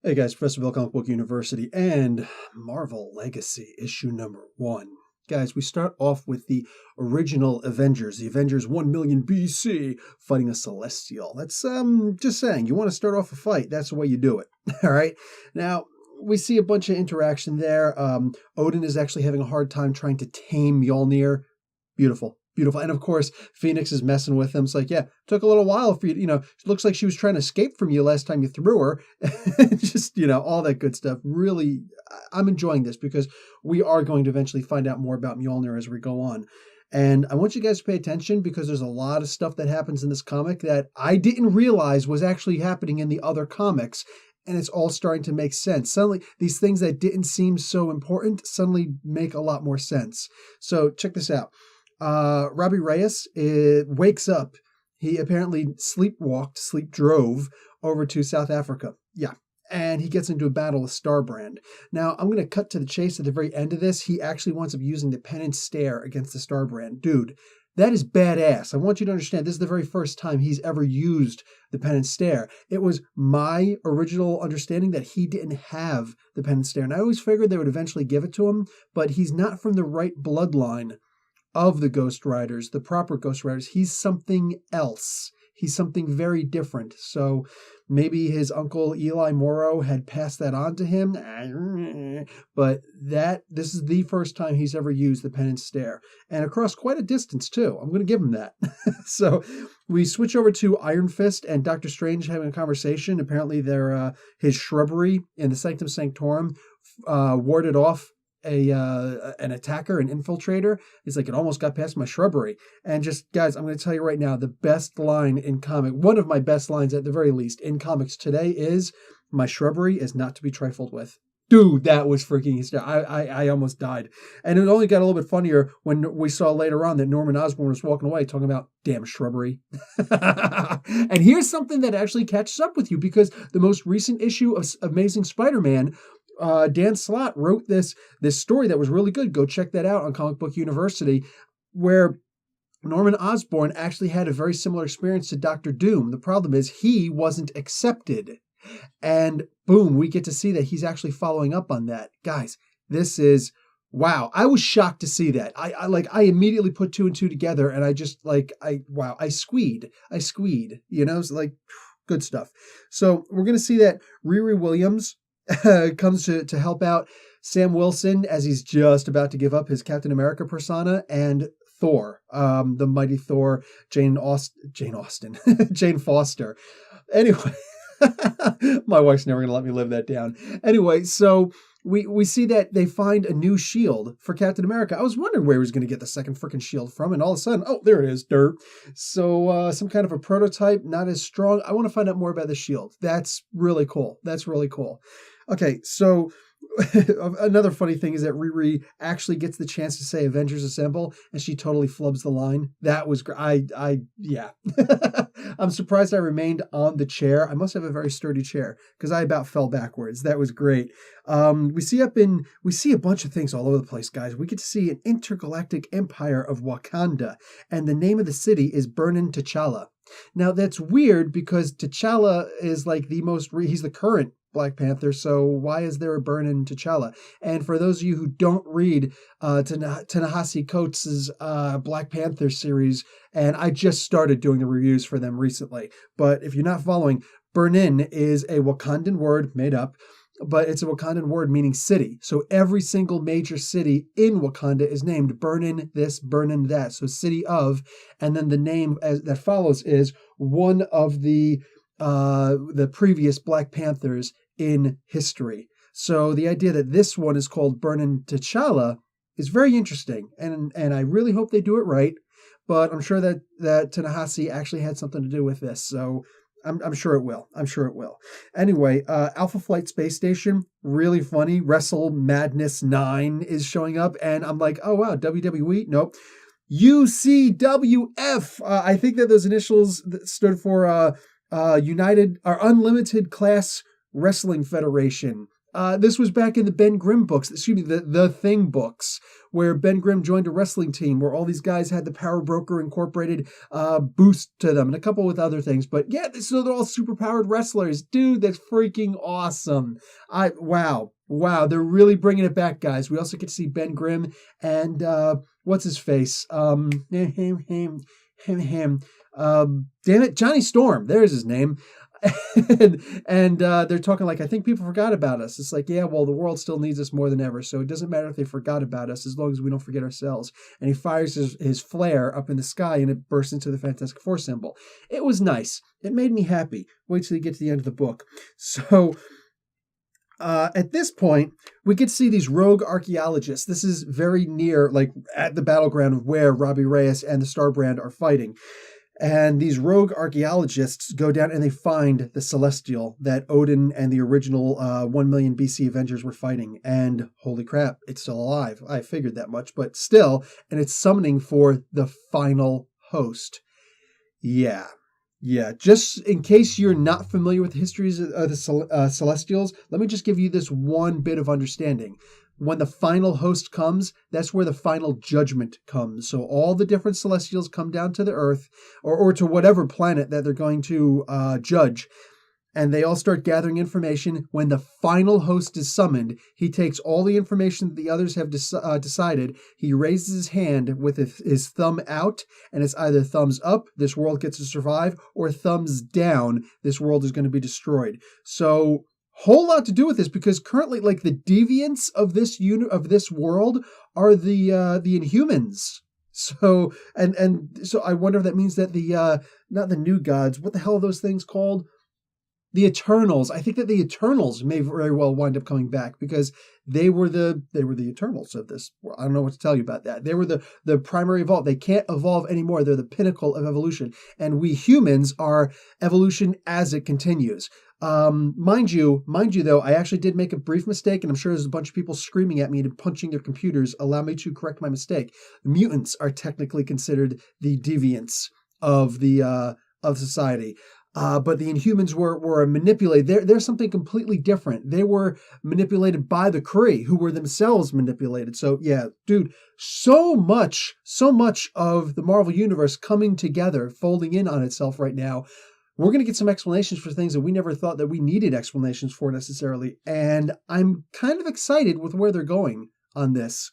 Hey guys, Professor Bill, Comic Book University, and Marvel Legacy, issue number 1. Guys, we start off with the original Avengers, the Avengers 1 million BC, fighting a Celestial. That's, just saying, you want to start off a fight, that's the way you do it. All right? Now, we see a bunch of interaction there. Odin is actually having a hard time trying to tame Mjolnir. Beautiful. Beautiful. And of course, Phoenix is messing with him. It's like, yeah, took a little while for you. It looks like she was trying to escape from you last time you threw her. Just, all that good stuff. Really, I'm enjoying this because we are going to eventually find out more about Mjolnir as we go on. And I want you guys to pay attention because there's a lot of stuff that happens in this comic that I didn't realize was actually happening in the other comics. And it's all starting to make sense. Suddenly, these things that didn't seem so important suddenly make a lot more sense. So check this out. Robbie Reyes wakes up. He apparently sleep drove over to South Africa. Yeah. And he gets into a battle with Starbrand. Now, I'm going to cut to the chase at the very end of this. He actually winds up using the pen and stare against the Starbrand. Dude, that is badass. I want you to understand this is the very first time he's ever used the pen and stare. It was my original understanding that he didn't have the pen and stare. And I always figured they would eventually give it to him, but he's not from the right bloodline of the Ghost Riders, the proper Ghost Riders. He's something else. He's something very different. So maybe his uncle Eli Morrow had passed that on to him. But this is the first time he's ever used the pen and stare. And across quite a distance, too. I'm going to give him that. So we switch over to Iron Fist and Doctor Strange having a conversation. Apparently his shrubbery in the Sanctum Sanctorum warded off an attacker, an infiltrator. It's like, it almost got past my shrubbery. And just, guys, I'm going to tell you right now, the best line in comic, one of my best lines at the very least in comics today is, my shrubbery is not to be trifled with. Dude, that was freaking hysterical. I almost died. And it only got a little bit funnier when we saw later on that Norman Osborn was walking away talking about damn shrubbery. And here's something that actually catches up with you, because the most recent issue of Amazing Spider-Man, Dan Slott wrote this story that was really good. Go check that out on Comic Book University, where Norman Osborn actually had a very similar experience to Dr. Doom. The problem is he wasn't accepted. And boom, we get to see that he's actually following up on that. Guys, this is, wow. I was shocked to see that. I immediately put 2 and 2 together, and I just I squeed, it's like, good stuff. So we're going to see that Riri Williams comes to help out Sam Wilson as he's just about to give up his Captain America persona, and Thor, the mighty Thor, Jane Foster. Anyway, my wife's never going to let me live that down. Anyway, so we see that they find a new shield for Captain America. I was wondering where he was going to get the second freaking shield from, and all of a sudden, oh, there it is, dirt. So some kind of a prototype, not as strong. I want to find out more about the shield. That's really cool. Okay, so another funny thing is that Riri actually gets the chance to say Avengers Assemble, and she totally flubs the line. That was great. Yeah. I'm surprised I remained on the chair. I must have a very sturdy chair because I about fell backwards. That was great. We see a bunch of things all over the place, guys. We get to see an intergalactic empire of Wakanda, and the name of the city is Burnin T'Challa. Now that's weird because T'Challa is like he's the current Black Panther, so why is there a burn in T'Challa? And for those of you who don't read Ta-Nehisi Coates' Black Panther series, and I just started doing the reviews for them recently, but if you're not following, Burnin is a Wakandan word made up, but it's a Wakandan word meaning city. So every single major city in Wakanda is named Burnin this, Burnin that. So city of, and then the name that follows is one of the previous Black Panthers in history. So the idea that this one is called Burnin T'Challa is very interesting, and I really hope they do it right. But I'm sure that Ta-Nehisi actually had something to do with this. So I'm sure it will. Anyway, Alpha Flight Space Station, really funny. Wrestle Madness 9 is showing up, and I'm like, oh wow, WWE? Nope. UCWF. I think that those initials stood for United or Unlimited Class Wrestling Federation. This was back in the Ben Grimm books, excuse me, the Thing books, where Ben Grimm joined a wrestling team where all these guys had the Power Broker Incorporated boost to them and a couple with other things. But yeah, so they're all superpowered wrestlers. Dude, that's freaking awesome. Wow, they're really bringing it back, guys. We also get to see Ben Grimm and what's his face? Damn it, Johnny Storm. There's his name. and they're talking like, I think people forgot about us. It's like, yeah, well, the world still needs us more than ever, so it doesn't matter if they forgot about us as long as we don't forget ourselves. And he fires his flare up in the sky and it bursts into the Fantastic Four symbol. It was nice. It made me happy. Wait till you get to the end of the book. So at this point, we get to see these rogue archaeologists. This is very near, like at the battleground of where Robbie Reyes and the Starbrand are fighting. And these rogue archaeologists go down and they find the Celestial that Odin and the original 1 million BC Avengers were fighting. And holy crap, it's still alive. I figured that much, but still. And it's summoning for the final host. Yeah. Just in case you're not familiar with the histories of the Celestials, let me just give you this one bit of understanding. When the final host comes, that's where the final judgment comes. So all the different Celestials come down to the Earth or to whatever planet that they're going to judge. And they all start gathering information. When the final host is summoned, he takes all the information that the others have decided. He raises his hand with his thumb out, and it's either thumbs up, this world gets to survive, or thumbs down, this world is going to be destroyed. So whole lot to do with this because currently, like, the deviants of this world are the Inhumans. So so I wonder if that means that the not the new gods, what the hell are those things called? The Eternals. I think that the Eternals may very well wind up coming back because they were the Eternals of this. I don't know what to tell you about that. They were the primary evolve. They can't evolve anymore. They're the pinnacle of evolution. And we humans are evolution as it continues. Mind you though, I actually did make a brief mistake, and I'm sure there's a bunch of people screaming at me and punching their computers. Allow me to correct my mistake. Mutants are technically considered the deviants of society. But the Inhumans were manipulated. They're something completely different. They were manipulated by the Kree, who were themselves manipulated. So yeah, dude, so much of the Marvel Universe coming together, folding in on itself right now. We're going to get some explanations for things that we never thought that we needed explanations for necessarily. And I'm kind of excited with where they're going on this.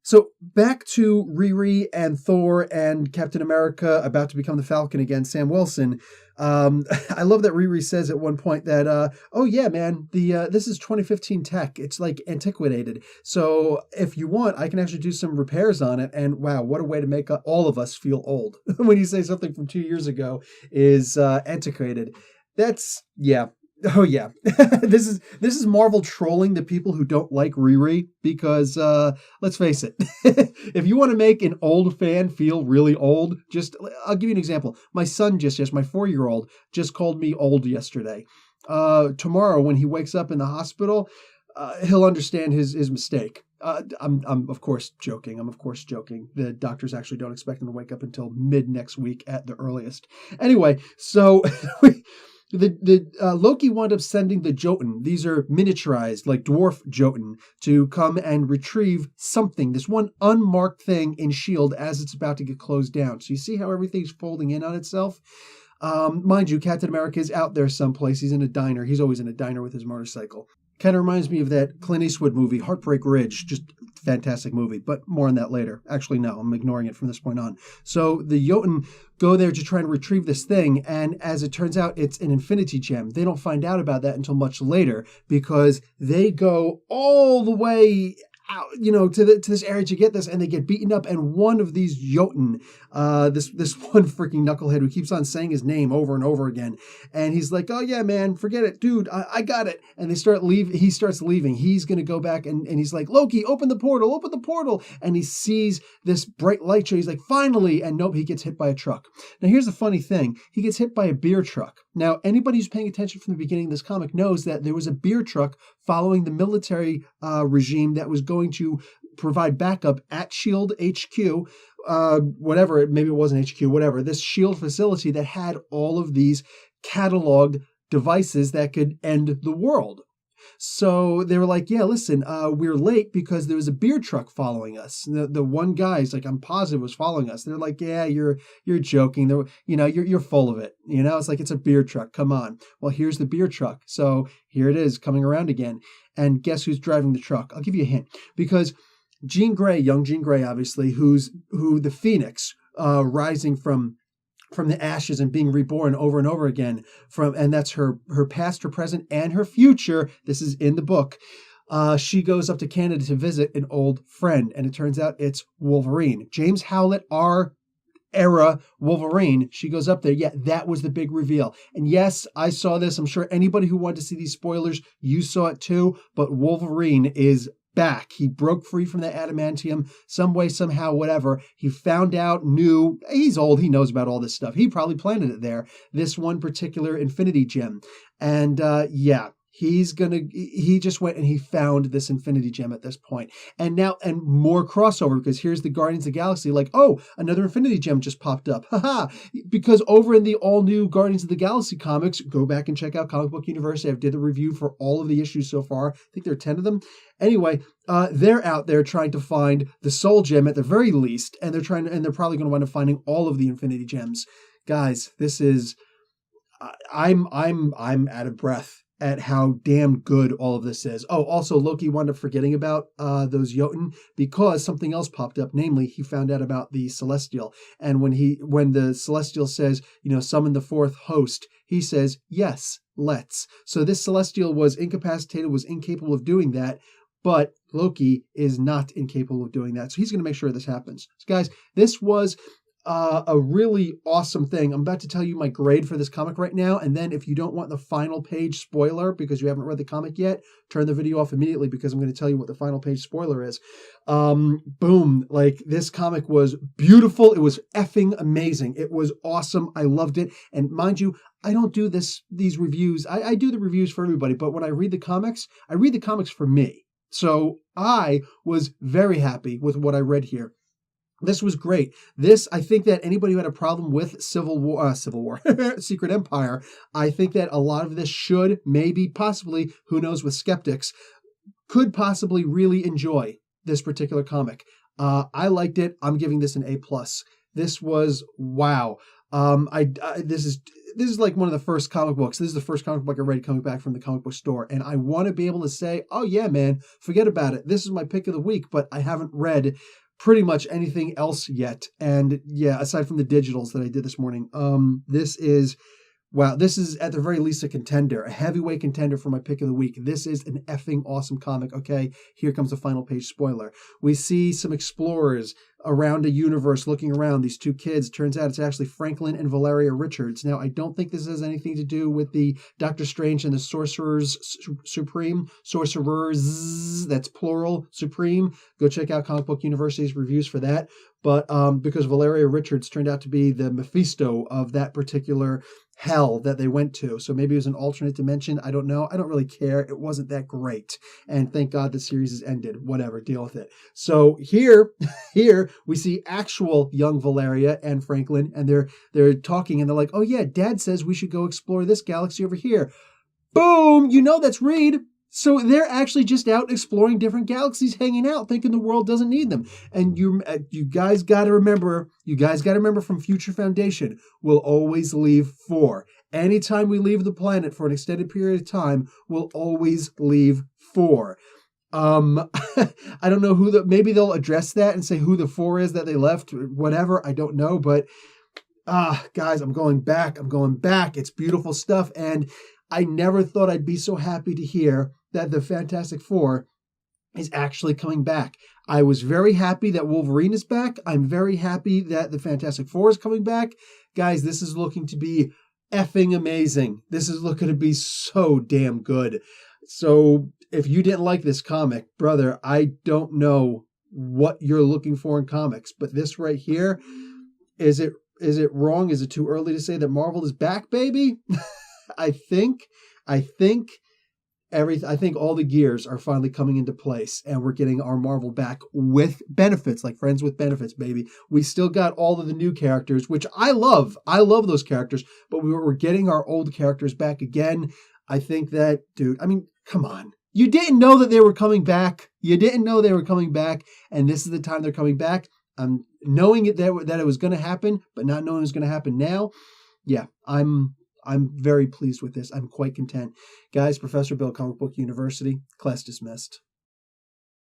So back to Riri and Thor and Captain America about to become the Falcon again, Sam Wilson. I love that Riri says at one point that, oh yeah, man, this is 2015 tech. It's like antiquated. So if you want, I can actually do some repairs on it. And wow, what a way to make all of us feel old when you say something from 2 years ago is antiquated. That's, yeah. Oh yeah, this is Marvel trolling the people who don't like Riri because let's face it, if you want to make an old fan feel really old, I'll give you an example. My son my 4-year-old just called me old yesterday. Tomorrow when he wakes up in the hospital, he'll understand his mistake. I'm of course joking. The doctors actually don't expect him to wake up until mid next week at the earliest. Anyway, so. The Loki wound up sending the Jotun, these are miniaturized, like dwarf Jotun, to come and retrieve something, this one unmarked thing in S.H.I.E.L.D. as it's about to get closed down. So you see how everything's folding in on itself? Mind you, Captain America is out there someplace. He's in a diner. He's always in a diner with his motorcycle. Kind of reminds me of that Clint Eastwood movie, Heartbreak Ridge. Just fantastic movie, but more on that later. Actually, no, I'm ignoring it from this point on. So the Jotun go there to try and retrieve this thing, and as it turns out, it's an Infinity Gem. They don't find out about that until much later because they go all the way out, to this area to get this, and they get beaten up. And one of these Jotun, this one freaking knucklehead who keeps on saying his name over and over again, and he's like, "Oh yeah, man, forget it, dude, I got it." And he starts leaving. He's gonna go back, and he's like, "Loki, open the portal!" And he sees this bright light show. He's like, "Finally!" And nope, he gets hit by a truck. Now here's the funny thing: he gets hit by a beer truck. Now anybody who's paying attention from the beginning of this comic knows that there was a beer truck following the military regime that was going to provide backup at S.H.I.E.L.D. HQ, whatever, maybe it wasn't HQ, whatever, this S.H.I.E.L.D. facility that had all of these cataloged devices that could end the world. So they were like, yeah, listen, we're late because there was a beer truck following us. The one guy's like, I'm positive was following us. They're like, yeah, you're joking. You're full of it. It's like, it's a beer truck. Come on. Well, here's the beer truck. So here it is coming around again. And guess who's driving the truck? I'll give you a hint, because Jean Grey, young Jean Grey, obviously, who the Phoenix, rising from the ashes and being reborn over and over again, and that's her past, her present, and her future. This is in the book. She goes up to Canada to visit an old friend, and it turns out it's Wolverine. James Howlett, our era Wolverine. She goes up there. Yeah, that was the big reveal. And yes, I saw this. I'm sure anybody who wanted to see these spoilers, you saw it too. But Wolverine is back. He broke free from the adamantium some way, somehow, whatever. He found out, knew, he's old, he knows about all this stuff. He probably planted it there, this one particular Infinity Gem. And he just went and he found this Infinity Gem at this point. And more crossover, because here's the Guardians of the Galaxy, like, oh, another Infinity Gem just popped up. Haha. Because over in the all new Guardians of the Galaxy comics, go back and check out Comic Book University. I did a review for all of the issues so far. I think there are 10 of them. Anyway, they're out there trying to find the Soul Gem at the very least, and they're probably going to wind up finding all of the Infinity Gems. Guys, this is, I'm out of breath at how damn good all of this is. Oh, also Loki wound up forgetting about those Jotun because something else popped up. Namely, he found out about the Celestial. And when the Celestial says, summon the fourth host, he says, yes, let's. So this Celestial was incapacitated, was incapable of doing that, but Loki is not incapable of doing that. So he's going to make sure this happens. So guys, this was a really awesome thing. I'm about to tell you my grade for this comic right now, and then if you don't want the final page spoiler because you haven't read the comic yet, turn the video off immediately because I'm going to tell you what the final page spoiler is. Boom. Like, this comic was beautiful. It was effing amazing. It was awesome. I loved it. And mind you, I don't do these reviews. I do the reviews for everybody, but when I read the comics for me. So I was very happy with what I read here. This was great. I think that anybody who had a problem with Civil War, Secret Empire, I think that a lot of this should, maybe, possibly, who knows, with skeptics, could possibly really enjoy this particular comic. I liked it. I'm giving this an A+. This was, wow. This is like one of the first comic books. This is the first comic book I read coming back from the comic book store. And I want to be able to say, oh yeah, man, forget about it. This is my pick of the week, but I haven't read pretty much anything else yet. And yeah, aside from the digitals that I did this morning, this is at the very least a contender, a heavyweight contender for my pick of the week. This is an effing awesome comic. Okay, here comes the final page spoiler. We see some explorers around a universe looking around. These two kids, turns out it's actually Franklin and Valeria Richards. Now, I don't think this has anything to do with the Doctor Strange and the Sorcerers Supreme. Sorcerers, that's plural, Supreme. Go check out Comic Book University's reviews for that. But because Valeria Richards turned out to be the Mephisto of that particular hell that they went to. So maybe it was an alternate dimension. I don't know. I don't really care. It wasn't that great. And thank God the series has ended. Whatever, deal with it. So here we see actual young Valeria and Franklin, and they're talking, and they're like, oh yeah, Dad says we should go explore this galaxy over here. Boom! That's Reed. So they're actually just out exploring different galaxies, hanging out, thinking the world doesn't need them. And you guys got to remember from Future Foundation, we'll always leave 4. Anytime we leave the planet for an extended period of time, we'll always leave 4. I don't know maybe they'll address that and say who the 4 is that they left, whatever. I don't know, but guys, I'm going back. It's beautiful stuff. And I never thought I'd be so happy to hear that the Fantastic Four is actually coming back. I was very happy that Wolverine is back. I'm very happy that the Fantastic Four is coming back. Guys, this is looking to be effing amazing. This is looking to be so damn good. So if you didn't like this comic, brother, I don't know what you're looking for in comics, but this right here, is it wrong? Is it too early to say that Marvel is back, baby? I think all the gears are finally coming into place, and we're getting our Marvel back with benefits, like friends with benefits, baby. We still got all of the new characters, which I love. I love those characters, but we're getting our old characters back again. I think that, dude, I mean, come on. You didn't know that they were coming back. You didn't know they were coming back, and this is the time they're coming back. Knowing it that it was going to happen, but not knowing it was going to happen now. Yeah, I'm very pleased with this. I'm quite content. Guys, Professor Bill, Comic Book University, class dismissed.